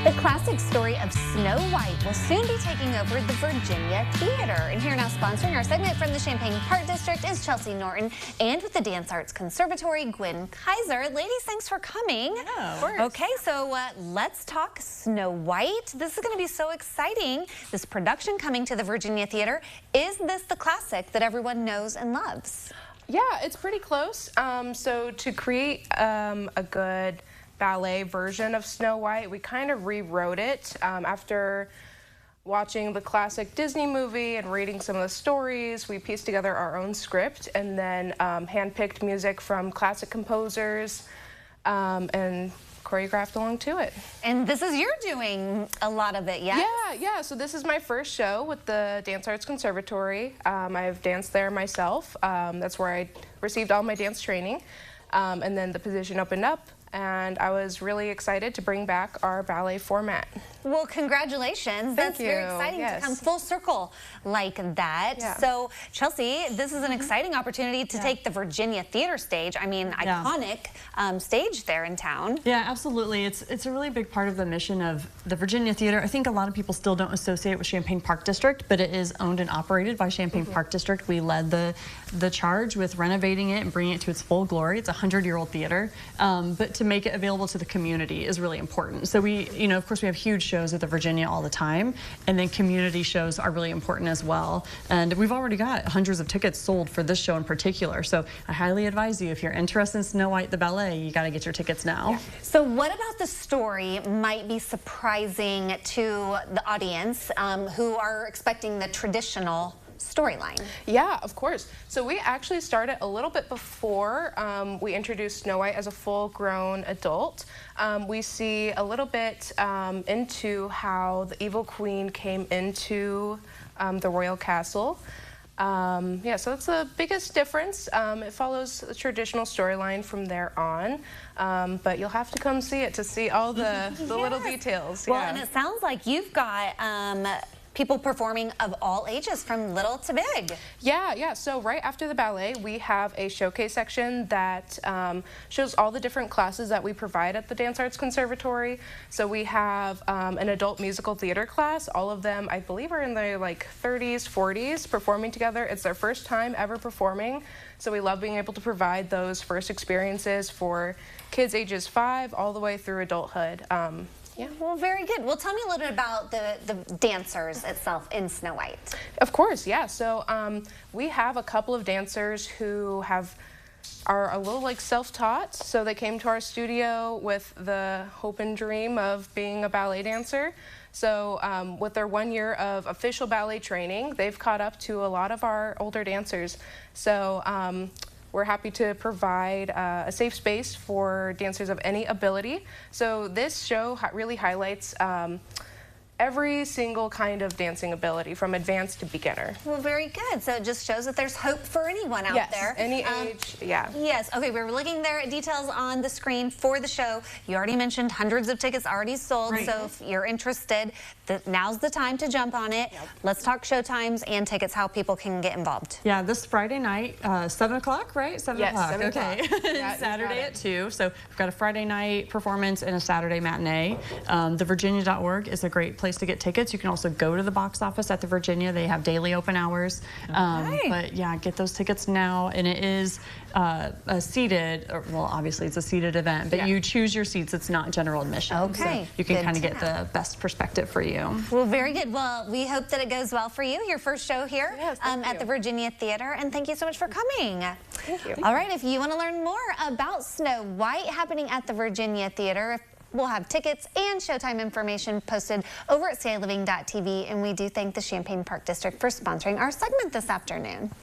The classic story of Snow White will soon be taking over the Virginia Theater. And here now sponsoring our segment from the Champaign Park District is Chelsea Norton, and with the Dance Arts Conservatory, Gwen Kaiser. Ladies, thanks for coming. Yeah, of course. Okay, so let's talk Snow White. This is going to be so exciting. This production coming to the Virginia Theater. Is this the classic that everyone knows and loves? Yeah, it's pretty close. So to create a good ballet version of Snow White, we kind of rewrote it after watching the classic Disney movie and reading some of the stories. We pieced together our own script and then handpicked music from classic composers and choreographed along to it. And this is you're doing a lot of it, yes? Yeah. So this is my first show with the Dance Arts Conservatory. I've danced there myself. That's where I received all my dance training. And then the position opened up, and I was really excited to bring back our ballet format. Well, congratulations. Thank you. Very exciting to come full circle like that. Yeah. So, Chelsea, this is an exciting opportunity to take the Virginia Theater stage. I mean, iconic stage there in town. Yeah, absolutely. It's a really big part of the mission of the Virginia Theater. I think a lot of people still don't associate with Champaign Park District, but it is owned and operated by Champaign Park District. We led the charge with renovating it and bringing it to its full glory. It's a 100-year-old theater, but to make it available to the community is really important. So we, of course, we have huge shows at the Virginia all the time, and then community shows are really important as well. And we've already got hundreds of tickets sold for this show in particular. So I highly advise you, if you're interested in Snow White the ballet, you got to get your tickets now. Yeah. So what about the story might be surprising to the audience who are expecting the traditional storyline? Yeah, of course. So we actually started a little bit before we introduced Snow White as a full-grown adult. We see a little bit into how the evil queen came into the royal castle. Yeah, so that's the biggest difference. It follows the traditional storyline from there on, but you'll have to come see it to see all the little details. Well, and it sounds like you've got people performing of all ages, from little to big. Yeah. So right after the ballet, we have a showcase section that shows all the different classes that we provide at the Dance Arts Conservatory. So we have an adult musical theater class. All of them, I believe, are in their 30s, 40s, performing together. It's their first time ever performing. So we love being able to provide those first experiences for kids ages 5 all the way through adulthood. Yeah, well, very good. Well, tell me a little bit about the dancers itself in Snow White. Of course, yeah. So we have a couple of dancers who are a little self-taught. So they came to our studio with the hope and dream of being a ballet dancer. So with their 1 year of official ballet training, they've caught up to a lot of our older dancers. So we're happy to provide a safe space for dancers of any ability. So this show really highlights every single kind of dancing ability, from advanced to beginner. Well, very good. So it just shows that there's hope for anyone out there. Any age, yeah. Yes, okay, we're looking there at details on the screen for the show. You already mentioned hundreds of tickets already sold, so if you're interested, now's the time to jump on it. Yep. Let's talk showtimes and tickets, how people can get involved. Yeah, this Friday night, 7 o'clock, right? 7 o'clock, 7 okay. Yeah, Saturday at 2, so we've got a Friday night performance and a Saturday matinee. TheVirginia.org is a great place to get tickets. You can also go to the box office at the Virginia. They have daily open hours. But yeah, get those tickets now. And it is a seated, well, obviously it's a seated event, but you choose your seats. It's not general admission. Okay. So you can kind of get the best perspective for you. Well, very good. Well, we hope that it goes well for you. Your first show here at the Virginia Theater. And thank you so much for coming. Thank you. All right, if you want to learn more about Snow White happening at the Virginia Theater, we'll have tickets and showtime information posted over at ciLiving.tv. And we do thank the Champaign Park District for sponsoring our segment this afternoon.